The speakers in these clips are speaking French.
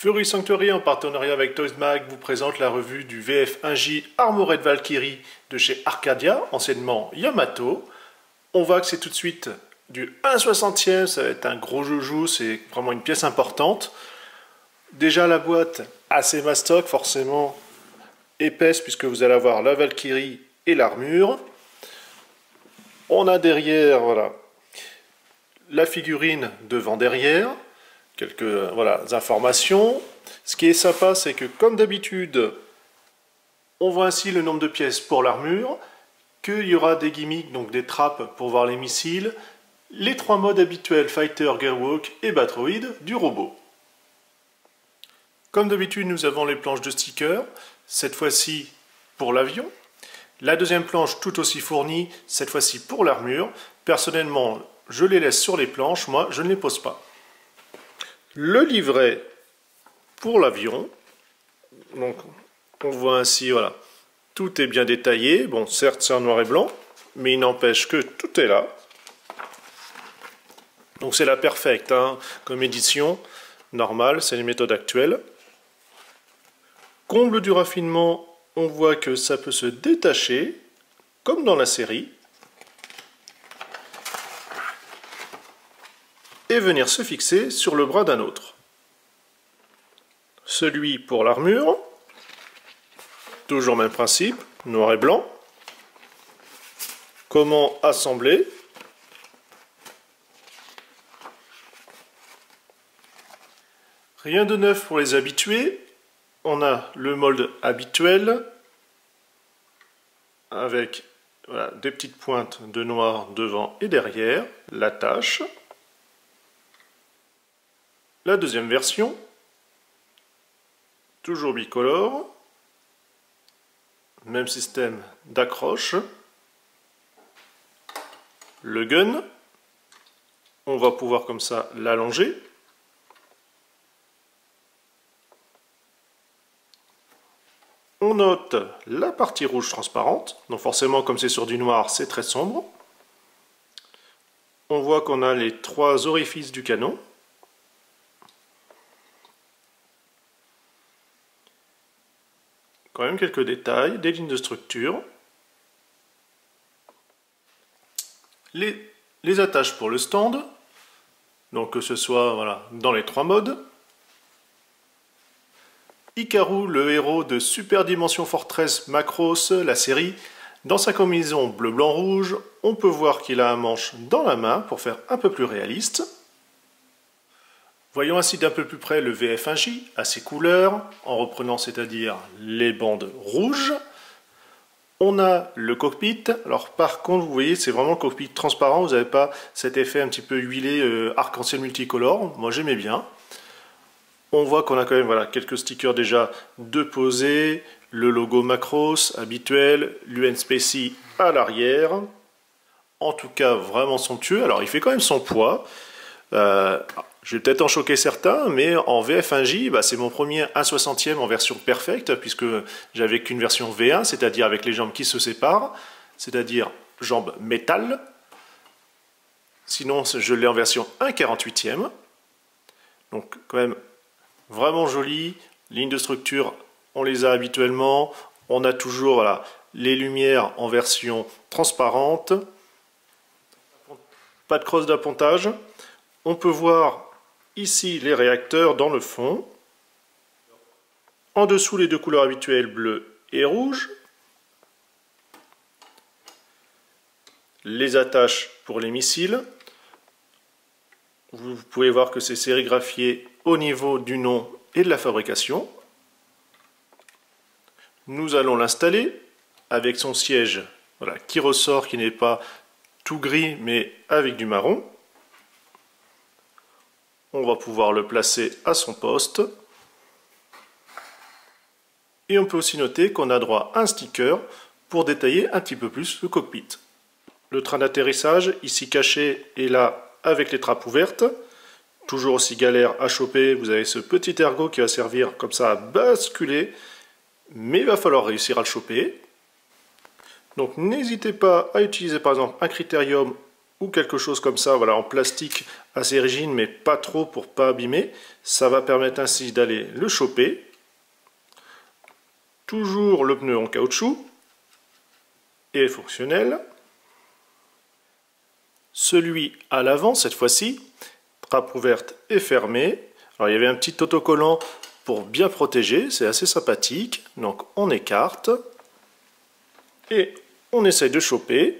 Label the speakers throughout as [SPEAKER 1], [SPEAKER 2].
[SPEAKER 1] Fury Sanctuary, en partenariat avec Toys Mag, vous présente la revue du VF1J Armored Valkyrie de chez Arcadia, anciennement Yamato. On voit que c'est tout de suite du 1/60e, ça va être un gros joujou, c'est vraiment une pièce importante. Déjà la boîte assez mastoc, forcément épaisse, puisque vous allez avoir la Valkyrie et l'armure. On a derrière, voilà, la figurine devant-derrière. Quelques informations. Ce qui est sympa, c'est que comme d'habitude, on voit ainsi le nombre de pièces pour l'armure, qu'il y aura des gimmicks, donc des trappes pour voir les missiles, les 3 modes habituels, Fighter, Gearwalk et Batroid du robot. Comme d'habitude, nous avons les planches de stickers, cette fois-ci pour l'avion. La deuxième planche tout aussi fournie, cette fois-ci pour l'armure. Personnellement, je les laisse sur les planches, moi je ne les pose pas. Le livret pour l'avion, donc on voit ainsi, voilà, tout est bien détaillé. Bon, certes c'est en noir et blanc, mais il n'empêche que tout est là. Donc c'est la perfecte, hein, comme édition normale, c'est les méthodes actuelles. Comble du raffinement, on voit que ça peut se détacher, comme dans la série, et venir se fixer sur le bras d'un autre. Celui pour l'armure, toujours même principe, noir et blanc. Comment assembler? Rien de neuf pour les habitués. On a le molde habituel avec voilà, des petites pointes de noir devant et derrière, l'attache. La deuxième version, toujours bicolore, même système d'accroche. Le gun, on va pouvoir comme ça l'allonger. On note la partie rouge transparente, donc forcément comme c'est sur du noir, c'est très sombre. On voit qu'on a les 3 orifices du canon. Quand même quelques détails, des lignes de structure. Les attaches pour le stand, donc que ce soit voilà, dans les 3 modes. Hikaru, le héros de Super Dimension Fortress Macross, la série, dans sa combinaison bleu, blanc, rouge, on peut voir qu'il a un manche dans la main pour faire un peu plus réaliste. Voyons ainsi d'un peu plus près le VF1J à ses couleurs, en reprenant c'est-à-dire les bandes rouges. On a le cockpit, alors par contre vous voyez c'est vraiment le cockpit transparent, vous n'avez pas cet effet un petit peu huilé arc-en-ciel multicolore, moi j'aimais bien. On voit qu'on a quand même voilà, quelques stickers déjà de posés, le logo Macross habituel, l'UN Spacey à l'arrière. En tout cas vraiment somptueux, alors il fait quand même son poids. Je vais peut-être en choquer certains, mais en VF1J, c'est mon premier 1/60e en version perfecte, puisque j'avais qu'une version V1, c'est-à-dire avec les jambes qui se séparent, c'est-à-dire jambes métal. Sinon, je l'ai en version 1/48e. Donc quand même vraiment joli. Lignes de structure, on les a habituellement. On a toujours voilà, les lumières en version transparente. Pas de crosse d'appontage. On peut voir ici les réacteurs dans le fond. En dessous, les 2 couleurs habituelles, bleu et rouge. Les attaches pour les missiles. Vous pouvez voir que c'est sérigraphié au niveau du nom et de la fabrication. Nous allons l'installer avec son siège voilà, qui ressort, qui n'est pas tout gris mais avec du marron. On va pouvoir le placer à son poste. Et on peut aussi noter qu'on a droit à un sticker pour détailler un petit peu plus le cockpit. Le train d'atterrissage, ici caché, est là avec les trappes ouvertes. Toujours aussi galère à choper, vous avez ce petit ergot qui va servir comme ça à basculer. Mais il va falloir réussir à le choper. Donc n'hésitez pas à utiliser par exemple un critérium ou quelque chose comme ça, voilà, en plastique assez rigide, mais pas trop pour pas abîmer. Ça va permettre ainsi d'aller le choper. Toujours le pneu en caoutchouc et fonctionnel. Celui à l'avant, cette fois-ci, trappe ouverte et fermée. Alors il y avait un petit autocollant pour bien protéger, c'est assez sympathique. Donc on écarte et on essaye de choper.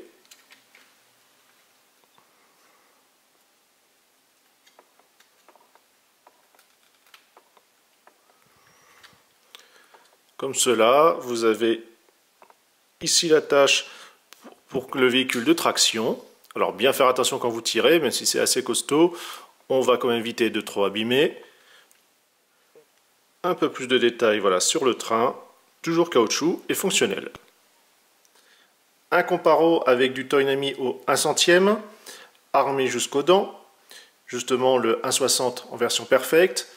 [SPEAKER 1] Comme cela, vous avez ici l'attache pour le véhicule de traction. Alors bien faire attention quand vous tirez, même si c'est assez costaud, on va quand même éviter de trop abîmer. Un peu plus de détails, voilà, sur le train, toujours caoutchouc et fonctionnel. Un comparo avec du Toynami au 1/100e, armé jusqu'aux dents, justement le 1/60 en version perfecte,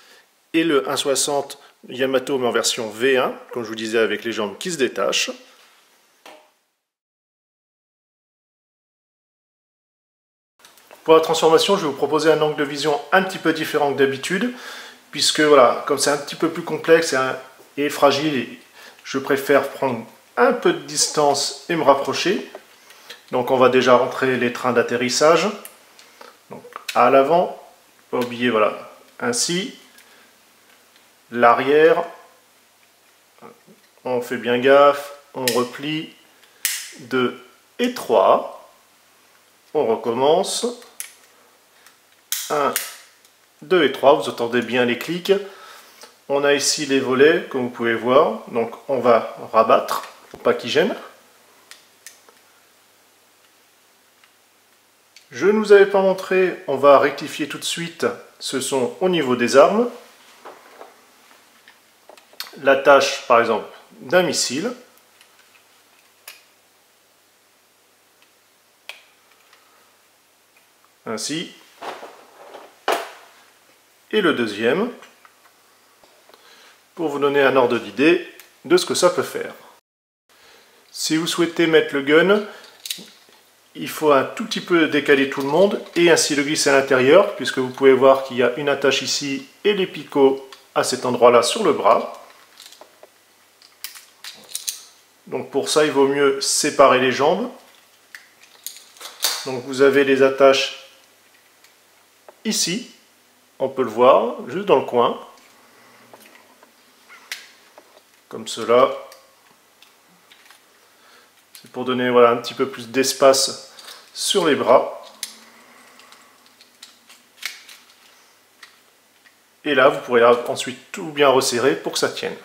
[SPEAKER 1] et le 1/60 Yamato mais en version V1, comme je vous disais avec les jambes qui se détachent. Pour la transformation, je vais vous proposer un angle de vision un petit peu différent que d'habitude, puisque voilà, comme c'est un petit peu plus complexe et fragile, je préfère prendre un peu de distance et me rapprocher. Donc on va déjà rentrer les trains d'atterrissage. Donc à l'avant, pas oublier, voilà, ainsi. L'arrière, on fait bien gaffe, on replie 2 et 3. On recommence. 1, 2 et 3, vous entendez bien les clics. On a ici les volets, comme vous pouvez voir. Donc on va rabattre, pour pas qu'ils gênent. Je ne vous avais pas montré, on va rectifier tout de suite. Ce sont au niveau des armes. L'attache, par exemple, d'un missile. Ainsi. Et le deuxième, pour vous donner un ordre d'idée de ce que ça peut faire. Si vous souhaitez mettre le gun, il faut un tout petit peu décaler tout le monde et ainsi le glisser à l'intérieur, puisque vous pouvez voir qu'il y a une attache ici et les picots à cet endroit-là sur le bras. Donc pour ça, il vaut mieux séparer les jambes. Donc vous avez les attaches ici, on peut le voir, juste dans le coin. Comme cela. C'est pour donner voilà, un petit peu plus d'espace sur les bras. Et là, vous pourrez ensuite tout bien resserrer pour que ça tienne.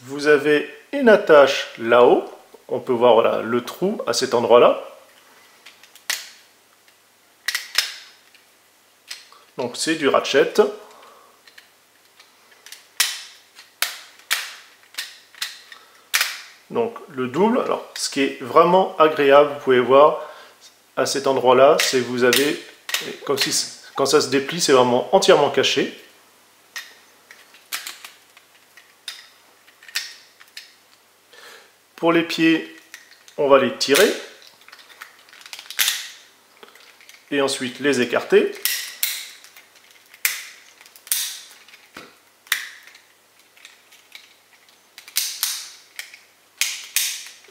[SPEAKER 1] Vous avez une attache là-haut. On peut voir voilà, le trou à cet endroit-là. Donc c'est du ratchet. Donc le double, alors ce qui est vraiment agréable, vous pouvez voir à cet endroit-là, c'est que vous avez, comme si quand ça se déplie, c'est vraiment entièrement caché. Pour les pieds, on va les tirer et ensuite les écarter.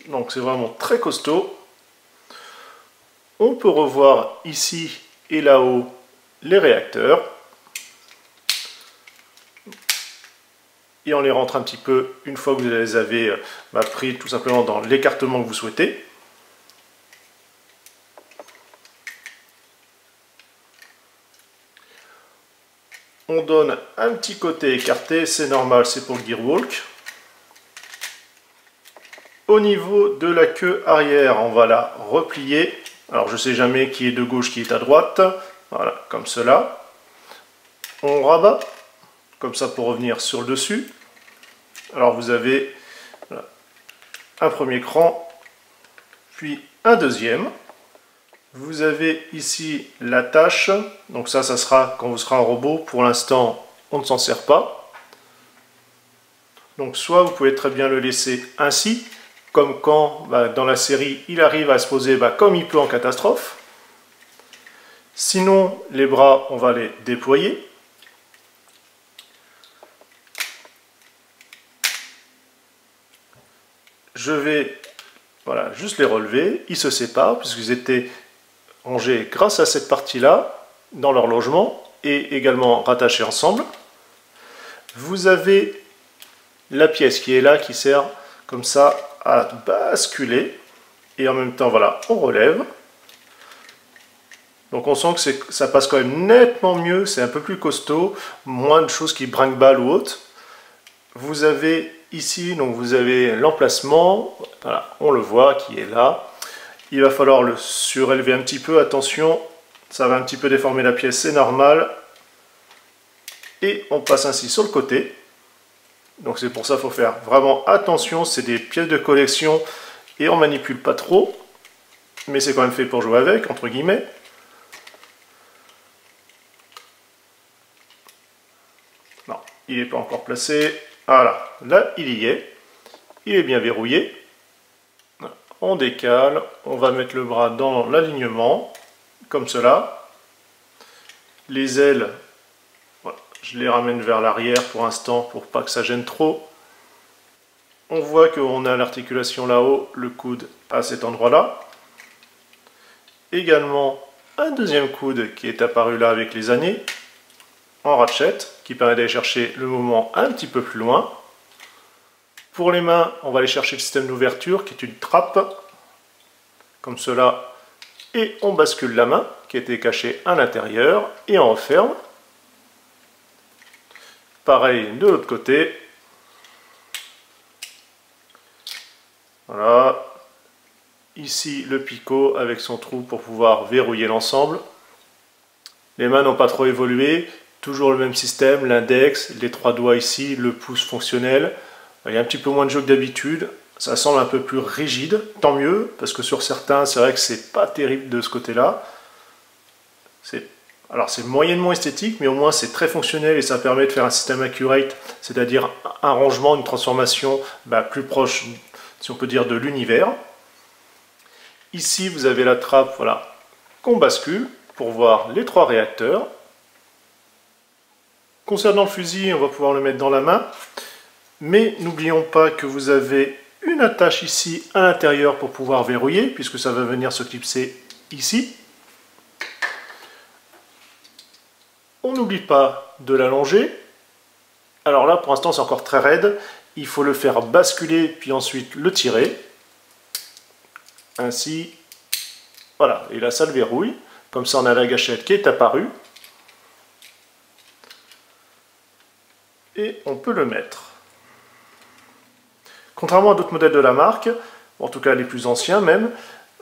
[SPEAKER 1] Donc c'est vraiment très costaud. On peut revoir ici et là-haut les réacteurs. Et on les rentre un petit peu une fois que vous les avez pris tout simplement dans l'écartement que vous souhaitez. On donne un petit côté écarté, c'est normal, c'est pour le gearwalk. Au niveau de la queue arrière, on va la replier. Alors je ne sais jamais qui est de gauche, qui est à droite. Voilà, comme cela. On rabat, comme ça pour revenir sur le dessus. Alors vous avez voilà, un premier cran, puis un deuxième. Vous avez ici l'attache. Donc ça sera quand vous serez en robot. Pour l'instant, on ne s'en sert pas. Donc soit vous pouvez très bien le laisser ainsi, comme quand dans la série il arrive à se poser comme il peut en catastrophe. Sinon, les bras, on va les déployer. Je vais juste les relever. Ils se séparent puisqu'ils étaient rangés grâce à cette partie-là dans leur logement et également rattachés ensemble. Vous avez la pièce qui est là qui sert comme ça à basculer et en même temps on relève. Donc on sent que ça passe quand même nettement mieux, c'est un peu plus costaud, moins de choses qui brinque-balle ou autre. Vous avez ici, donc vous avez l'emplacement, on le voit qui est là. Il va falloir le surélever un petit peu, attention, ça va un petit peu déformer la pièce, c'est normal. Et on passe ainsi sur le côté. Donc c'est pour ça qu'il faut faire vraiment attention, c'est des pièces de collection et on manipule pas trop. Mais c'est quand même fait pour jouer avec, entre guillemets. Non, il n'est pas encore placé. Voilà, là il y est. Il est bien verrouillé. On décale, on va mettre le bras dans l'alignement, comme cela. Les ailes, je les ramène vers l'arrière pour l'instant, pour pas que ça gêne trop. On voit qu'on a l'articulation là-haut, le coude à cet endroit-là. Également, un deuxième coude qui est apparu là avec les années, en ratchet, qui permet d'aller chercher le mouvement un petit peu plus loin. Pour les mains, on va aller chercher le système d'ouverture, qui est une trappe, comme cela, et on bascule la main, qui était cachée à l'intérieur, et on referme. Pareil de l'autre côté. Voilà. Ici, le picot avec son trou pour pouvoir verrouiller l'ensemble. Les mains n'ont pas trop évolué. Toujours le même système, l'index, les 3 doigts ici, le pouce fonctionnel. Il y a un petit peu moins de jeu que d'habitude. Ça semble un peu plus rigide, tant mieux, parce que sur certains, c'est vrai que c'est pas terrible de ce côté-là. Alors c'est moyennement esthétique, mais au moins c'est très fonctionnel et ça permet de faire un système accurate, c'est-à-dire un rangement, une transformation plus proche, si on peut dire, de l'univers. Ici, vous avez la trappe qu'on bascule pour voir les 3 réacteurs. Concernant le fusil, on va pouvoir le mettre dans la main. Mais n'oublions pas que vous avez une attache ici à l'intérieur pour pouvoir verrouiller, puisque ça va venir se clipser ici. On n'oublie pas de l'allonger. Alors là, pour l'instant, c'est encore très raide. Il faut le faire basculer, puis ensuite le tirer. Ainsi. Voilà, et là, ça le verrouille. Comme ça, on a la gâchette qui est apparue. Et on peut le mettre. Contrairement à d'autres modèles de la marque, en tout cas les plus anciens même,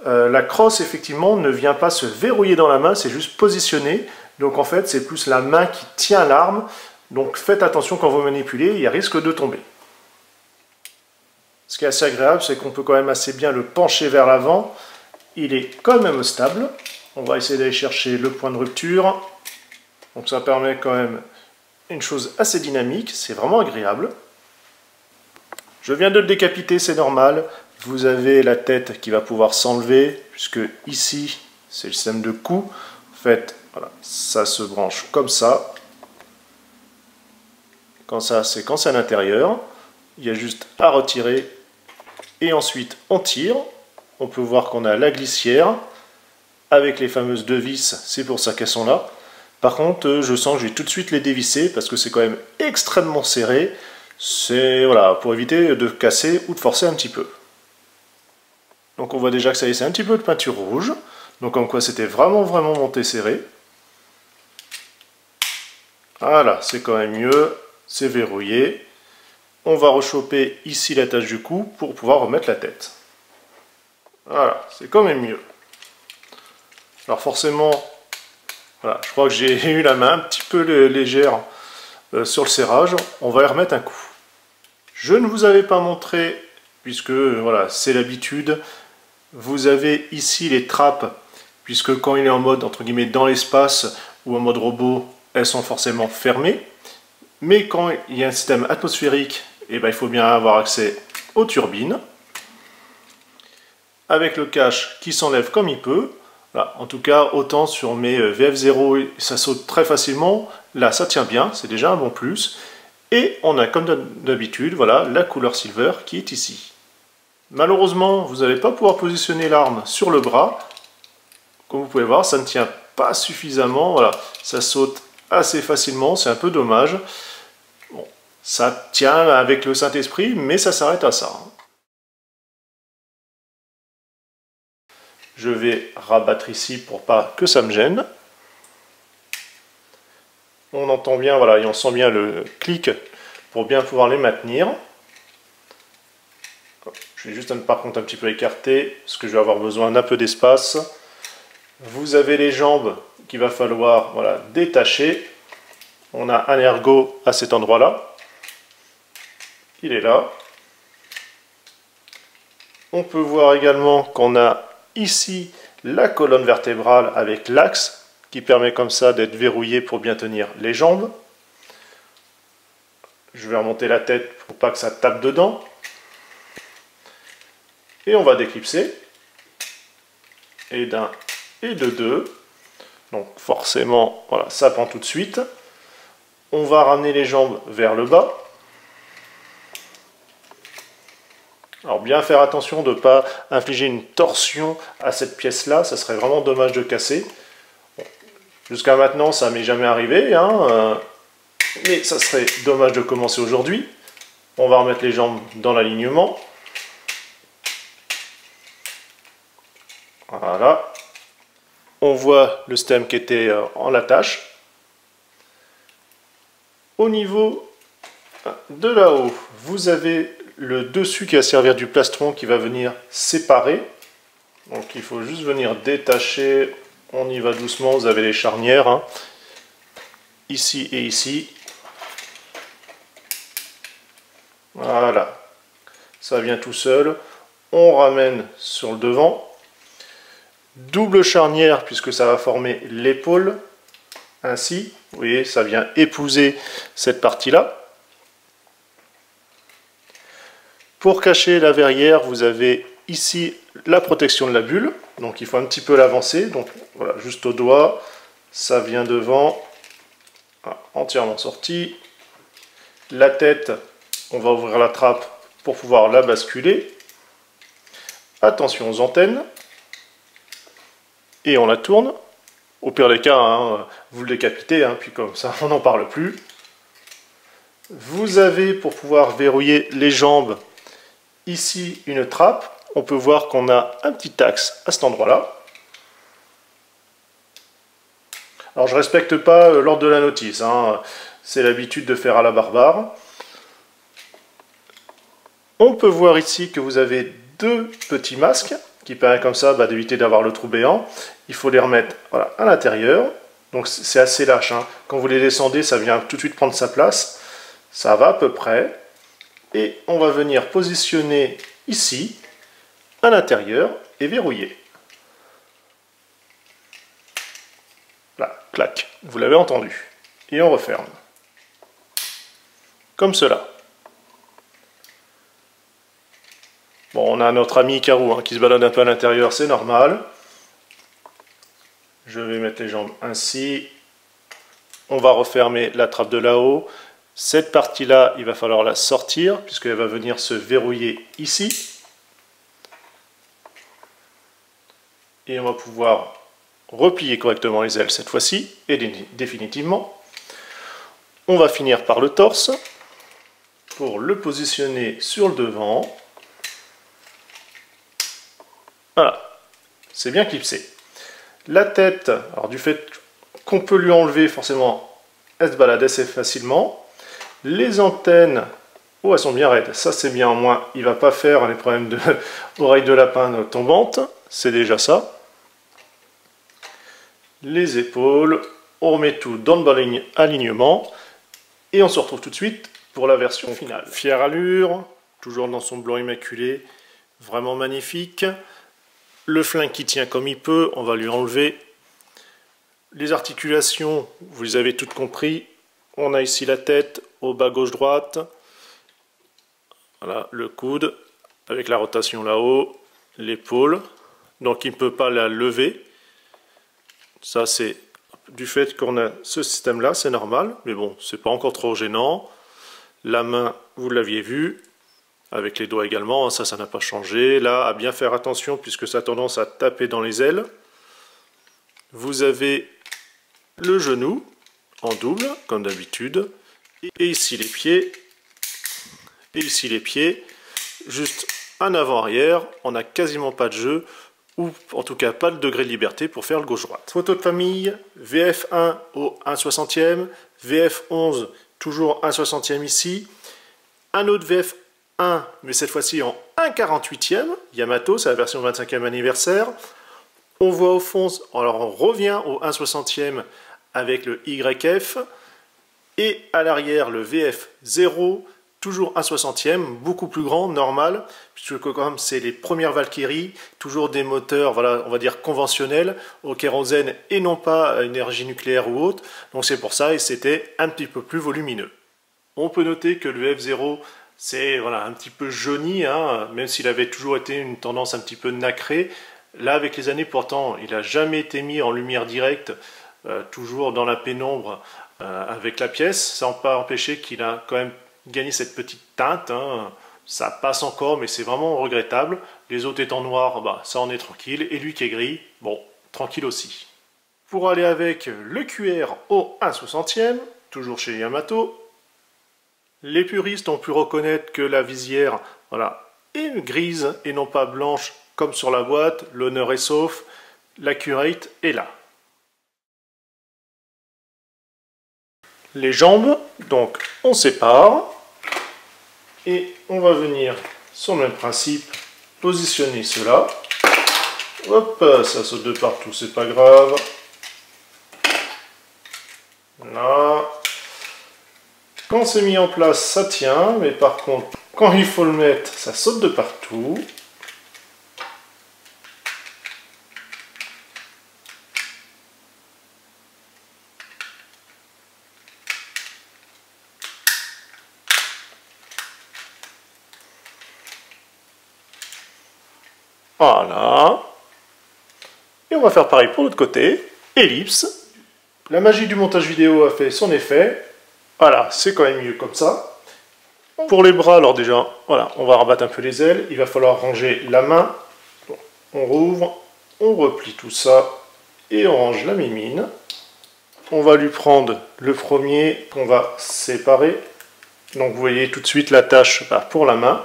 [SPEAKER 1] la crosse effectivement ne vient pas se verrouiller dans la main, c'est juste positionné. Donc en fait c'est plus la main qui tient l'arme. Donc faites attention quand vous manipulez, il y a risque de tomber. Ce qui est assez agréable, c'est qu'on peut quand même assez bien le pencher vers l'avant. Il est quand même stable. On va essayer d'aller chercher le point de rupture. Donc ça permet quand même une chose assez dynamique, c'est vraiment agréable. Je viens de le décapiter, c'est normal. Vous avez la tête qui va pouvoir s'enlever, puisque ici, c'est le système de coup. En fait, ça se branche comme ça. Quand c'est à l'intérieur. Il y a juste à retirer. Et ensuite, on tire. On peut voir qu'on a la glissière. Avec les fameuses 2 vis, c'est pour ça qu'elles sont là. Par contre, je sens que je vais tout de suite les dévisser, parce que c'est quand même extrêmement serré. C'est pour éviter de casser ou de forcer un petit peu. Donc on voit déjà que ça y est, c'est un petit peu de peinture rouge. Donc comme quoi c'était vraiment monté serré. Voilà, c'est quand même mieux. C'est verrouillé. On va rechoper ici la tache du cou pour pouvoir remettre la tête. Voilà, c'est quand même mieux. Alors forcément, je crois que j'ai eu la main un petit peu légère sur le serrage. On va y remettre un coup. Je ne vous avais pas montré, puisque c'est l'habitude. Vous avez ici les trappes, puisque quand il est en mode entre guillemets dans l'espace ou en mode robot, elles sont forcément fermées. Mais quand il y a un système atmosphérique, il faut bien avoir accès aux turbines. avec le cache qui s'enlève comme il peut. Voilà. En tout cas, autant sur mes VF0, ça saute très facilement. Là, ça tient bien, c'est déjà un bon plus. Et on a comme d'habitude, voilà, la couleur silver qui est ici. Malheureusement, vous n'allez pas pouvoir positionner l'arme sur le bras. Comme vous pouvez voir, ça ne tient pas suffisamment. Voilà, ça saute assez facilement, c'est un peu dommage. Bon, ça tient avec le Saint-Esprit, mais ça s'arrête à ça. Je vais rabattre ici pour pas que ça me gêne. On entend bien, voilà, et on sent bien le clic pour bien pouvoir les maintenir. Je vais juste par contre un petit peu écarter, parce que je vais avoir besoin d'un peu d'espace. Vous avez les jambes qu'il va falloir, voilà, détacher. On a un ergot à cet endroit-là. Il est là. On peut voir également qu'on a ici la colonne vertébrale avec l'axe qui permet comme ça d'être verrouillé pour bien tenir les jambes. Je vais remonter la tête pour pas que ça tape dedans. Et on va déclipser. Et d'un et de deux. Donc forcément, voilà, ça pend tout de suite. On va ramener les jambes vers le bas. Alors bien faire attention de ne pas infliger une torsion à cette pièce-là, ça serait vraiment dommage de casser. Bon, jusqu'à maintenant, ça m'est jamais arrivé, hein, mais ça serait dommage de commencer aujourd'hui. On va remettre les jambes dans l'alignement. Voilà. On voit le stem qui était en attache. Au niveau de là-haut, vous avez le dessus qui va servir du plastron qui va venir séparer. Donc il faut juste venir détacher. On y va doucement, vous avez les charnières, hein, ici et ici. Voilà, ça vient tout seul. On ramène sur le devant. Double charnière puisque ça va former l'épaule. Ainsi, vous voyez, ça vient épouser cette partie-là. Pour cacher la verrière, vous avez ici la protection de la bulle. Donc il faut un petit peu l'avancer. Donc voilà, juste au doigt, ça vient devant, voilà, entièrement sorti. La tête, on va ouvrir la trappe pour pouvoir la basculer. Attention aux antennes. Et on la tourne. Au pire des cas, hein, vous le décapitez, hein, puis comme ça, on n'en parle plus. Vous avez, pour pouvoir verrouiller les jambes, ici une trappe. On peut voir qu'on a un petit axe à cet endroit-là. Alors je ne respecte pas l'ordre de la notice, hein. C'est l'habitude de faire à la barbare. On peut voir ici que vous avez deux petits masques qui permettent comme ça d'éviter d'avoir le trou béant. Il faut les remettre, voilà, à l'intérieur. Donc c'est assez lâche, hein. Quand vous les descendez, ça vient tout de suite prendre sa place. Ça va à peu près. Et on va venir positionner ici, à l'intérieur, et verrouiller. Là, clac, vous l'avez entendu. Et on referme. Comme cela. Bon, on a notre ami Carou, hein, qui se balade un peu à l'intérieur, c'est normal. Je vais mettre les jambes ainsi. On va refermer la trappe de là-haut. Cette partie-là, il va falloir la sortir, puisqu'elle va venir se verrouiller ici. Et on va pouvoir replier correctement les ailes cette fois-ci, et définitivement. On va finir par le torse, pour le positionner sur le devant. Voilà, c'est bien clipsé. La tête, alors du fait qu'on peut lui enlever, forcément, elle se balade assez facilement. Les antennes, oh, elles sont bien raides, ça c'est bien, au moins il ne va pas faire les problèmes de oreille de lapin tombante, c'est déjà ça. Les épaules, on remet tout dans le bon alignement, et on se retrouve tout de suite pour la version finale. Fière allure, toujours dans son blanc immaculé, vraiment magnifique. Le flingue qui tient comme il peut, on va lui enlever. Les articulations, vous les avez toutes compris. On a ici la tête, au bas gauche-droite. Voilà, le coude, avec la rotation là-haut. l'épaule, donc il ne peut pas la lever. Ça c'est du fait qu'on a ce système là, c'est normal, mais bon, c'est pas encore trop gênant. La main, vous l'aviez vu, avec les doigts également, ça n'a pas changé. Là, à bien faire attention puisque ça a tendance à taper dans les ailes. Vous avez le genou en double, comme d'habitude, et ici les pieds, et ici les pieds, juste un avant-arrière, on n'a quasiment pas de jeu, ou en tout cas pas de degré de liberté pour faire le gauche-droite. Photo de famille, VF1 au 1/60e, VF11 toujours 1/60e ici, un autre VF1, mais cette fois-ci en 1/48e, Yamato, c'est la version 25e anniversaire. On voit au fond, alors on revient au 1/60e avec le YF, et à l'arrière le VF0, toujours 1/60e, beaucoup plus grand, normal, puisque comme c'est les premières Valkyrie, toujours des moteurs, voilà, on va dire conventionnels, au kérosène et non pas à énergie nucléaire ou autre, donc c'est pour ça et c'était un petit peu plus volumineux. On peut noter que le F0, c'est voilà, un petit peu jauni, hein, même s'il avait toujours été une tendance un petit peu nacrée. Là, avec les années, pourtant, il n'a jamais été mis en lumière directe, toujours dans la pénombre avec la pièce. Ça n'a pas empêché qu'il a quand même gagné cette petite teinte. Hein. Ça passe encore, mais c'est vraiment regrettable. Les autres étant noirs, bah, ça en est tranquille. Et lui qui est gris, bon, tranquille aussi. Pour aller avec le QR au 1/60e, toujours chez Yamato, les puristes ont pu reconnaître que la visière, voilà, est grise et non pas blanche comme sur la boîte. L'honneur est sauf, l'accurate est là. Les jambes, donc on sépare et on va venir sur le même principe positionner cela. Hop, ça saute de partout, c'est pas grave. Là, quand c'est mis en place, ça tient, mais par contre, quand il faut le mettre, ça saute de partout. Voilà. Et on va faire pareil pour l'autre côté. Ellipse. La magie du montage vidéo a fait son effet. Voilà, c'est quand même mieux comme ça. Pour les bras, alors déjà, voilà, on va rabattre un peu les ailes. Il va falloir ranger la main. Bon, on rouvre, on replie tout ça et on range la mimine. On va lui prendre le premier qu'on va séparer. Donc vous voyez tout de suite la tâche pour la main.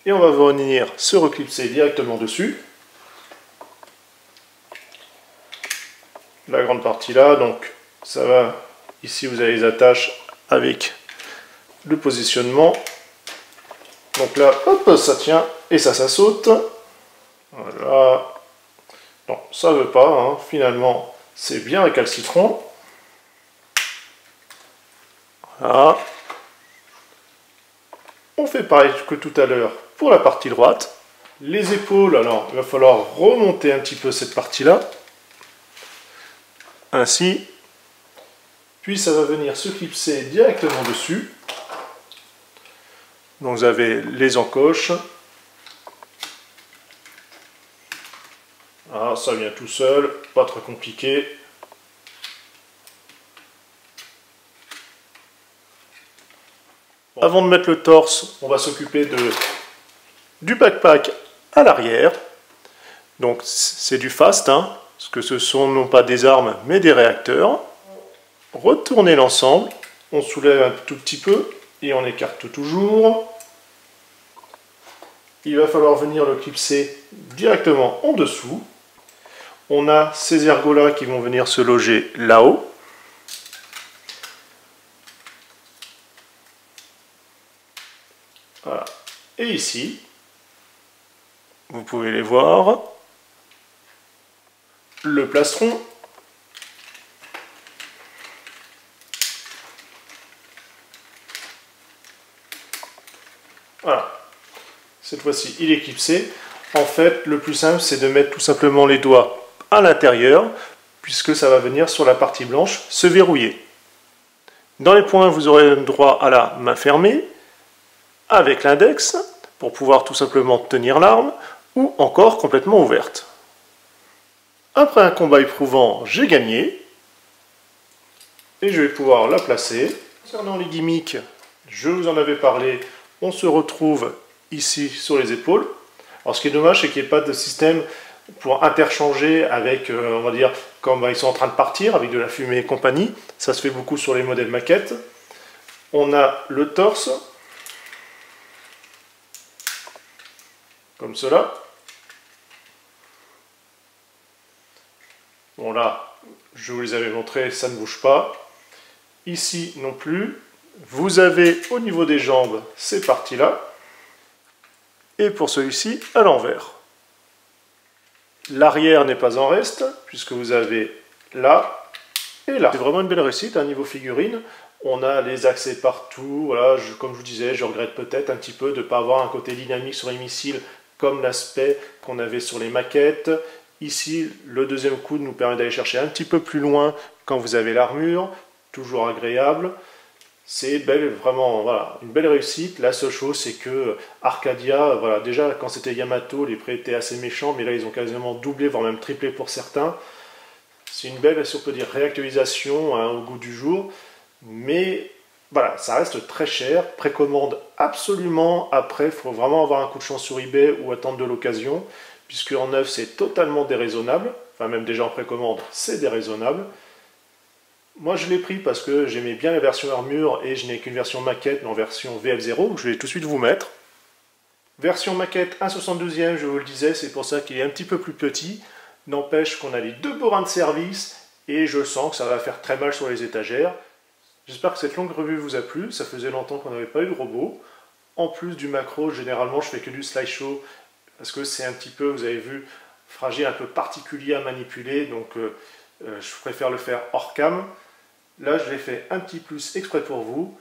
[SPEAKER 1] Et on va venir se reclipser directement dessus. La grande partie là, donc ça va. Ici vous avez les attaches avec le positionnement. Donc là, hop, ça tient et ça saute. Voilà. Non, ça veut pas, hein. Finalement, c'est bien récalcitrant. Voilà. On fait pareil que tout à l'heure pour la partie droite. Les épaules, alors il va falloir remonter un petit peu cette partie-là. Ainsi. Puis ça va venir se clipser directement dessus. Donc vous avez les encoches. Ah, ça vient tout seul, pas très compliqué. Avant de mettre le torse, on va s'occuper du backpack à l'arrière. Donc c'est du fast, hein, parce que ce sont non pas des armes mais des réacteurs. Retournez l'ensemble, on soulève un tout petit peu et on écarte toujours. Il va falloir venir le clipser directement en dessous. On a ces ergots-là qui vont venir se loger là-haut. Voilà. Et ici, vous pouvez les voir, le plastron. Voilà. Cette fois-ci, il est clipsé. En fait, le plus simple, c'est de mettre tout simplement les doigts à l'intérieur, puisque ça va venir sur la partie blanche se verrouiller. Dans les points, vous aurez droit à la main fermée, avec l'index, pour pouvoir tout simplement tenir l'arme, ou encore complètement ouverte. Après un combat éprouvant, j'ai gagné, et je vais pouvoir la placer. Concernant les gimmicks, je vous en avais parlé, on se retrouve ici sur les épaules. Alors ce qui est dommage, c'est qu'il n'y ait pas de système pour interchanger avec, on va dire, comme ils sont en train de partir, avec de la fumée et compagnie. Ça se fait beaucoup sur les modèles maquettes. On a le torse, comme cela. Bon là, je vous les avais montrés, ça ne bouge pas. Ici non plus. Vous avez au niveau des jambes ces parties-là. Et pour celui-ci, à l'envers. L'arrière n'est pas en reste, puisque vous avez là et là. C'est vraiment une belle réussite, à niveau figurine. On a les accès partout. Voilà, comme je vous disais, je regrette peut-être un petit peu de ne pas avoir un côté dynamique sur les missiles, comme l'aspect qu'on avait sur les maquettes. Ici, le deuxième coude nous permet d'aller chercher un petit peu plus loin quand vous avez l'armure. Toujours agréable. C'est vraiment voilà, une belle réussite. La seule chose, c'est que Arcadia, voilà, déjà quand c'était Yamato, les prix étaient assez méchants, mais là ils ont quasiment doublé, voire même triplé pour certains. C'est une belle, si on peut dire, réactualisation hein, au goût du jour. Mais voilà, ça reste très cher. Précommande absolument. Après, il faut vraiment avoir un coup de chance sur eBay ou attendre de l'occasion, puisque en neuf, c'est totalement déraisonnable. Enfin, même déjà en précommande, c'est déraisonnable. Moi je l'ai pris parce que j'aimais bien la version armure et je n'ai qu'une version maquette, mais en version VF0, que je vais tout de suite vous mettre. Version maquette 1/72e, je vous le disais, c'est pour ça qu'il est un petit peu plus petit. N'empêche qu'on a les deux borins de service et je sens que ça va faire très mal sur les étagères. J'espère que cette longue revue vous a plu, ça faisait longtemps qu'on n'avait pas eu de robot. En plus du macro, généralement je fais que du slideshow parce que c'est un petit peu, vous avez vu, fragile, un peu particulier à manipuler, donc je préfère le faire hors cam. Là, je l'ai fait un petit plus exprès pour vous.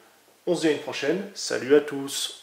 [SPEAKER 1] On se dit à une prochaine. Salut à tous!